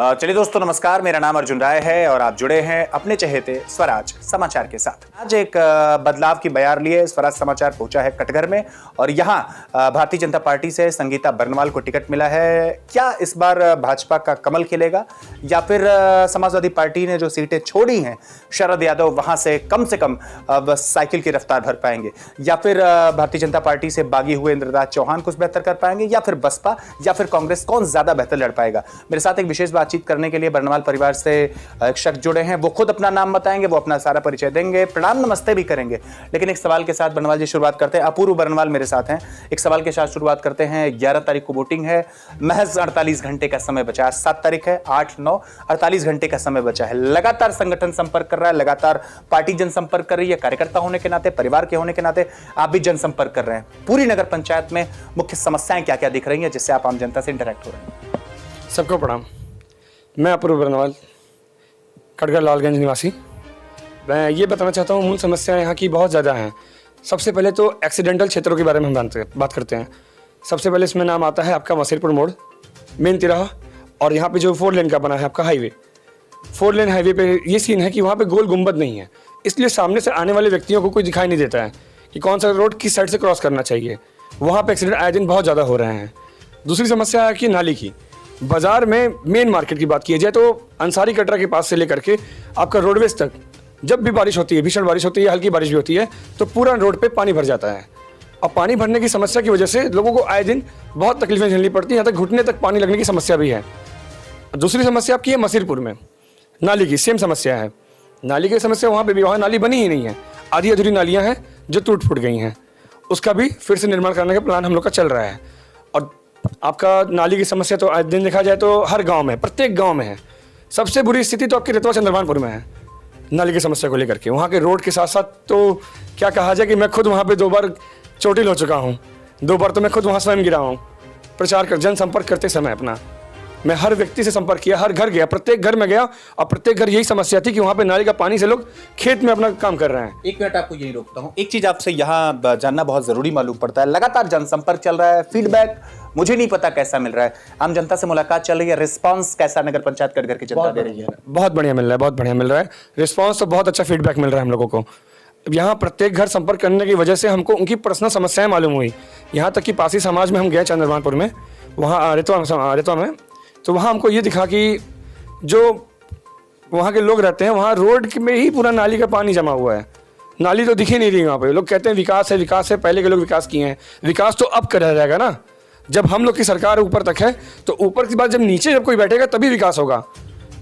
चलिए दोस्तों, नमस्कार। मेरा नाम अर्जुन राय है और आप जुड़े हैं अपने चहेते स्वराज समाचार के साथ। आज एक बदलाव की बयार लिए स्वराज समाचार पहुंचा है कटघर में और यहां भारतीय जनता पार्टी से संगीता बरनवाल को टिकट मिला है। क्या इस बार भाजपा का कमल खिलेगा या फिर समाजवादी पार्टी ने जो सीटें छोड़ी हैं शरद यादव वहां से कम अब साइकिल की रफ्तार भर पाएंगे या फिर भारतीय जनता पार्टी से बागी हुए इंद्रदास चौहान कुछ बेहतर कर पाएंगे या फिर बसपा या फिर कांग्रेस, कौन ज्यादा बेहतर लड़ पाएगा? मेरे साथ एक विशेष बातचीत करने के लिए बरनवाल परिवार से एक शख्स जुड़े हैं। वो खुद अपना नाम बताएंगे, वो अपना सारा परिचय देंगे, प्रणाम नमस्ते भी करेंगे। लेकिन एक सवाल के साथ बरनवाल जी शुरुआत करते हैं। अपूर्व बरनवाल मेरे साथ हैं। एक सवाल के साथ शुरुआत करते हैं। 11 तारीख को वोटिंग है, महज 48 घंटे का समय बचा है। 7 तारीख है, 8, 9, 48 घंटे का समय बचा है। लगातार संगठन संपर्क कर रहा है, लगातार पार्टी जनसंपर्क कर रही है। कार्यकर्ता होने के नाते, परिवार के होने के नाते आप भी जनसंपर्क कर रहे हैं। पूरी नगर पंचायत में मुख्य समस्याएं क्या क्या दिख रही हैं जिससे आप आम जनता से इंटरेक्ट हो रहे हैं? सबको प्रणाम। मैं अपूर्व बरनवाल, कटघर लालगंज निवासी। मैं ये बताना चाहता हूँ, मूल समस्याएं यहाँ की बहुत ज़्यादा हैं। सबसे पहले तो एक्सीडेंटल क्षेत्रों के बारे में हम बात करते हैं। सबसे पहले इसमें नाम आता है आपका मसीरपुर मोड़, मेन तिराहा, और यहाँ पे जो 4 लेन का बना है आपका हाईवे। 4 लेन हाईवे पे ये सीन है कि वहाँ पे गोल गुंबद नहीं है, इसलिए सामने से आने वाले व्यक्तियों को कोई दिखाई नहीं देता है कि कौन सा रोड किस साइड से क्रॉस करना चाहिए। वहाँ पे एक्सीडेंट आए दिन बहुत ज़्यादा हो रहे हैं। दूसरी समस्या है कि नाली की। बाजार में मेन मार्केट की बात की जाए तो अंसारी कटरा के पास से लेकर के आपका रोडवेज तक जब भी बारिश होती है, भीषण बारिश होती है, हल्की बारिश भी होती है, तो पूरा रोड पे पानी भर जाता है। और पानी भरने की समस्या की वजह से लोगों को आए दिन बहुत तकलीफें झेलनी पड़ती हैं, यहाँ तक घुटने तक पानी लगने की समस्या भी है। दूसरी समस्या आपकी है मसीरपुर में नाली की, सेम समस्या है। नाली की समस्या वहाँ पर भी, वहाँ नाली बनी ही नहीं है, आधी अधूरी नालियाँ हैं जो टूट फूट गई हैं। उसका भी फिर से निर्माण करने का प्लान हम लोग का चल रहा है। और आपका नाली की समस्या तो आज दिन देखा जाए तो हर गांव में, प्रत्येक गांव में है। सबसे बुरी स्थिति तो आपकी रतवा चंद्रभानपुर में है नाली की समस्या को लेकर के। वहाँ के रोड के साथ साथ तो क्या कहा जाए कि मैं खुद वहाँ पे 2 बार चोटिल हो चुका हूँ। 2 बार तो मैं खुद वहाँ स्वयं गिरा हूँ प्रचार कर, जनसंपर्क करते समय अपना। मैं हर व्यक्ति से संपर्क किया, हर घर गया, प्रत्येक घर में गया और प्रत्येक घर यही समस्या थी कि वहाँ पे नाली का पानी से लोग खेत में अपना काम कर रहे हैं। 1 मिनट आपको यही रोकता हूँ। एक चीज आपसे यहाँ जानना बहुत जरूरी मालूम पड़ता है। लगातार जनसंपर्क चल रहा है, फीडबैक मुझे नहीं पता कैसा मिल रहा है। आम जनता से मुलाकात चल रही है, रिस्पांस कैसा नगर पंचायत कटघर की जनता दे रही है? बहुत बढ़िया मिल रहा है, बहुत बढ़िया मिल रहा है रिस्पांस। तो बहुत अच्छा फीडबैक मिल रहा है हम लोगों को। यहाँ प्रत्येक घर संपर्क करने की वजह से हमको उनकी पर्सनल समस्याएं मालूम हुई। यहाँ तक कि पासी समाज में हम गए चंद्रभानपुर में, वहाँ रेतवा में, तो वहाँ हमको ये दिखा कि जो वहाँ के लोग रहते हैं वहाँ रोड में ही पूरा नाली का पानी जमा हुआ है। नाली तो दिख ही नहीं रही वहाँ पे। लोग कहते हैं विकास है, विकास है, पहले के लोग विकास किए हैं। विकास तो अब कर जाएगा ना, जब हम लोग की सरकार ऊपर तक है, तो ऊपर की बात जब नीचे जब कोई बैठेगा तभी विकास होगा।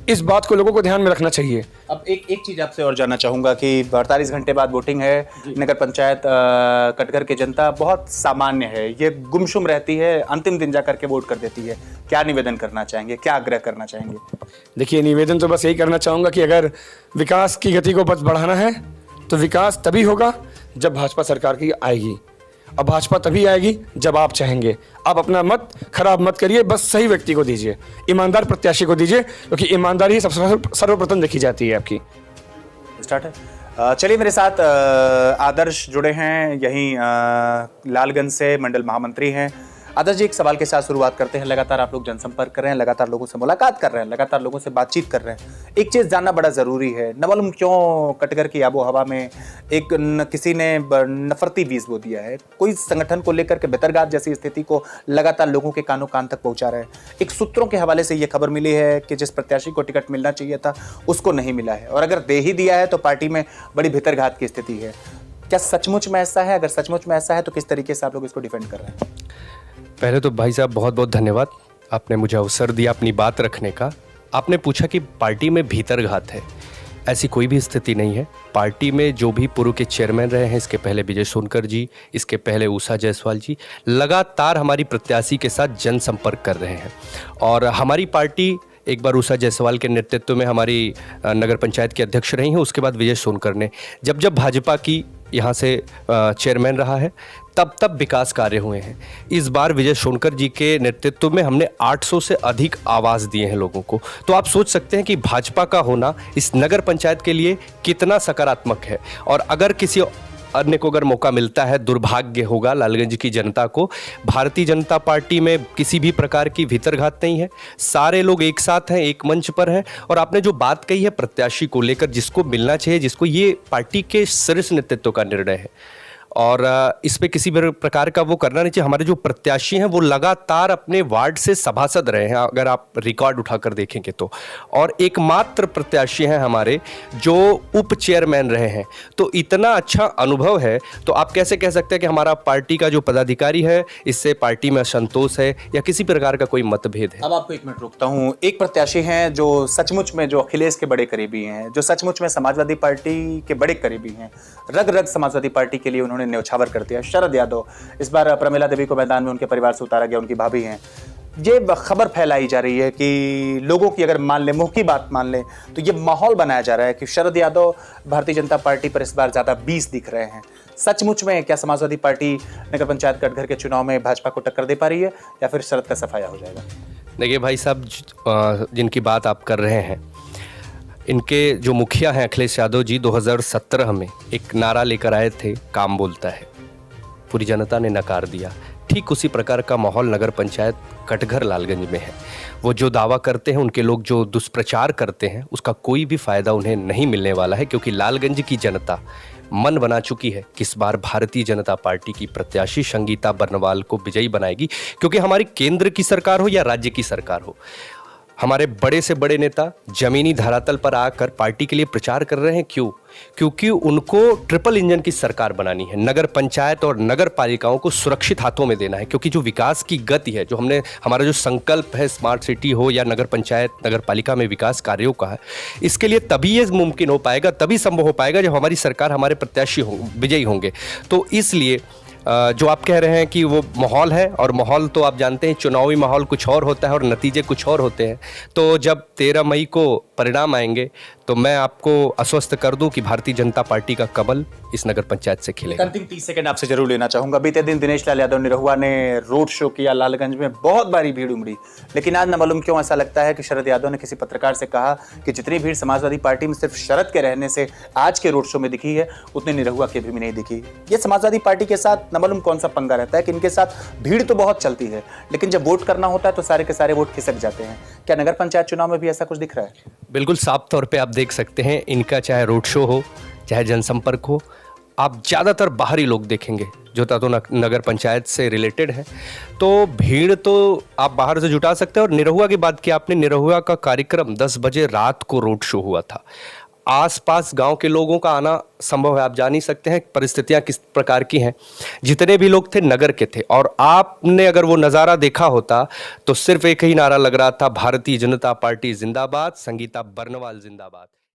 इस बात को लोगों को ध्यान में रखना चाहिए। अब एक चीज आपसे और जानना चाहूंगा कि 48 घंटे बाद वोटिंग है, नगर पंचायत कटघर की जनता बहुत सामान्य है, ये गुमसुम रहती है, अंतिम दिन जाकर के वोट कर देती है। क्या निवेदन करना चाहेंगे, क्या आग्रह करना चाहेंगे? देखिए, निवेदन तो बस यही करना चाहूँगा कि अगर विकास की गति को बस बढ़ाना है तो विकास तभी होगा जब भाजपा सरकार की आएगी। अब भाजपा तभी आएगी जब आप चाहेंगे। आप अपना मत खराब मत करिए, बस सही व्यक्ति को दीजिए, ईमानदार प्रत्याशी को दीजिए, क्योंकि ईमानदारी ही सबसे सर्वप्रथम देखी जाती है आपकी। स्टार्ट है। चलिए, मेरे साथ आदर्श जुड़े हैं, यहीं लालगंज से मंडल महामंत्री हैं। आदर्श जी, एक सवाल के साथ शुरुआत करते हैं। लगातार आप लोग जनसंपर्क कर रहे हैं, लगातार लोगों से मुलाकात कर रहे हैं, लगातार लोगों से बातचीत कर रहे हैं। एक चीज़ जानना बड़ा ज़रूरी है, न मालूम क्यों कटघर की आबो हवा में किसी ने नफरती बीज बो दिया है। कोई संगठन को लेकर के बेतरघात जैसी स्थिति को लगातार लोगों के कानों कान तक पहुंचा रहे हैं। एक सूत्रों के हवाले से ये खबर मिली है कि जिस प्रत्याशी को टिकट मिलना चाहिए था उसको नहीं मिला है, और अगर दे ही दिया है तो पार्टी में बड़ी बेतरघात की स्थिति है। क्या सचमुच में ऐसा है? अगर सचमुच में ऐसा है तो किस तरीके से आप लोग इसको डिफेंड कर रहे हैं? पहले तो भाई साहब बहुत बहुत धन्यवाद, आपने मुझे अवसर दिया अपनी बात रखने का। आपने पूछा कि पार्टी में भीतरघात है। ऐसी कोई भी स्थिति नहीं है। पार्टी में जो भी पूर्व के चेयरमैन रहे हैं, इसके पहले विजय सोनकर जी, इसके पहले उषा जायसवाल जी, लगातार हमारी प्रत्याशी के साथ जनसंपर्क कर रहे हैं। और हमारी पार्टी एक बार उषा जायसवाल के नेतृत्व में हमारी नगर पंचायत के अध्यक्ष रही हैं, उसके बाद विजय सोनकर ने। जब जब भाजपा की यहाँ से चेयरमैन रहा है तब विकास कार्य हुए हैं। इस बार विजय सोनकर जी के नेतृत्व में हमने 800 से अधिक आवास दिए हैं लोगों को। तो आप सोच सकते हैं कि भाजपा का होना इस नगर पंचायत के लिए कितना सकारात्मक है। और अगर किसी अन्य को अगर मौका मिलता है, दुर्भाग्य होगा लालगंज की जनता को। भारतीय जनता पार्टी में किसी भी प्रकार की भीतरघात नहीं है, सारे लोग एक साथ हैं, एक मंच पर हैं। और आपने जो बात कही है प्रत्याशी को लेकर, जिसको मिलना चाहिए, जिसको, ये पार्टी के शीर्ष नेतृत्व का निर्णय है और इस पे किसी भी प्रकार का वो करना नहीं चाहिए। हमारे जो प्रत्याशी हैं वो लगातार अपने वार्ड से सभासद रहे हैं, अगर आप रिकॉर्ड उठाकर देखेंगे तो, और एकमात्र प्रत्याशी हैं हमारे जो उप चेयरमैन रहे हैं। तो इतना अच्छा अनुभव है, तो आप कैसे कह सकते हैं कि हमारा पार्टी का जो पदाधिकारी है इससे पार्टी में असंतोष है या किसी प्रकार का कोई मतभेद है? अब आपको 1 मिनट रोकता हूं। एक प्रत्याशी हैं जो सचमुच में, जो अखिलेश के बड़े करीबी हैं, जो सचमुच में समाजवादी पार्टी के बड़े करीबी हैं, रग रग समाजवादी पार्टी के लिए उन्होंने न्यौछावर कर दिया, शरद यादव। इस बार प्रमिला देवी को मैदान में उनके परिवार से उतारा गया, उनकी भाभी हैं। ये खबर फैलाई जा रही है कि लोगों की, अगर मान ले, मुंह की बात मान ले, तो ये माहौल बनाया जा रहा है कि शरद यादव भारतीय जनता पार्टी पर इस बार ज्यादा 20 दिख रहे हैं। सचमुच में क्या समाजवादी पार्टी नगर पंचायत कटघर के चुनाव में भाजपा को टक्कर दे पा रही है या फिर शरद का सफाया हो जाएगा? देखिए भाई साहब, जिनकी बात आप कर रहे हैं, इनके जो मुखिया हैं अखिलेश यादव जी, 2017 में एक नारा लेकर आए थे, काम बोलता है, पूरी जनता ने नकार दिया। ठीक उसी प्रकार का माहौल नगर पंचायत कटघर लालगंज में है। वो जो दावा करते हैं, उनके लोग जो दुष्प्रचार करते हैं, उसका कोई भी फायदा उन्हें नहीं मिलने वाला है, क्योंकि लालगंज की जनता मन बना चुकी है कि इस बार भारतीय जनता पार्टी की प्रत्याशी संगीता बर्नवाल को विजयी बनाएगी। क्योंकि हमारी केंद्र की सरकार हो या राज्य की सरकार हो, हमारे बड़े से बड़े नेता जमीनी धरातल पर आकर पार्टी के लिए प्रचार कर रहे हैं। क्यों? क्योंकि उनको ट्रिपल इंजन की सरकार बनानी है, नगर पंचायत और नगर पालिकाओं को सुरक्षित हाथों में देना है। क्योंकि जो विकास की गति है, जो हमारा जो संकल्प है, स्मार्ट सिटी हो या नगर पंचायत, नगर पालिका में विकास कार्यों का है, इसके लिए तभी ये मुमकिन हो पाएगा, तभी संभव हो पाएगा जब हमारी सरकार, हमारे प्रत्याशी विजयी होंगे। तो इसलिए जो आप कह रहे हैं कि वो माहौल है, और माहौल तो आप जानते हैं, चुनावी माहौल कुछ और होता है और नतीजे कुछ और होते हैं। तो जब 13 मई को परिणाम आएंगे तो मैं आपको आश्वस्त कर दूं कि भारतीय जनता पार्टी का कमल इस नगर पंचायत से खिलेगा। अंतिम 30 सेकंड आपसे जरूर लेना चाहूंगा। बीते दिन दिनेश लाल यादव निरहुआ ने रोड शो किया लालगंज में, बहुत भारी भीड़ उमड़ी, लेकिन आज न मालूम क्यों ऐसा लगता है कि शरद यादव ने किसी पत्रकार से कहा कि जितनी भीड़ समाजवादी पार्टी में सिर्फ शरद के रहने से आज के रोड शो में दिखी है, उतनी निरहुआ के भी नहीं दिखी। ये समाजवादी पार्टी के साथ न मालूम कौन सा पंगा रहता है कि इनके साथ भीड़ तो बहुत चलती है, लेकिन जब वोट करना होता है तो सारे के सारे वोट खिसक जाते हैं। क्या नगर पंचायत चुनाव में भी ऐसा कुछ दिख रहा है? बिल्कुल साफ तौर पे आप देख सकते हैं, इनका चाहे रोड शो हो, चाहे जनसंपर्क हो, आप ज़्यादातर बाहरी लोग देखेंगे जो तो नगर पंचायत से रिलेटेड है। तो भीड़ तो आप बाहर से जुटा सकते हैं। और निरहुआ की बात की आपने, निरहुआ का कार्यक्रम 10 बजे रात को रोड शो हुआ था। आसपास गांव के लोगों का आना संभव है, आप जान ही सकते हैं परिस्थितियां किस प्रकार की हैं। जितने भी लोग थे नगर के थे, और आपने अगर वो नज़ारा देखा होता तो सिर्फ एक ही नारा लग रहा था, भारतीय जनता पार्टी जिंदाबाद, संगीता बर्नवाल जिंदाबाद।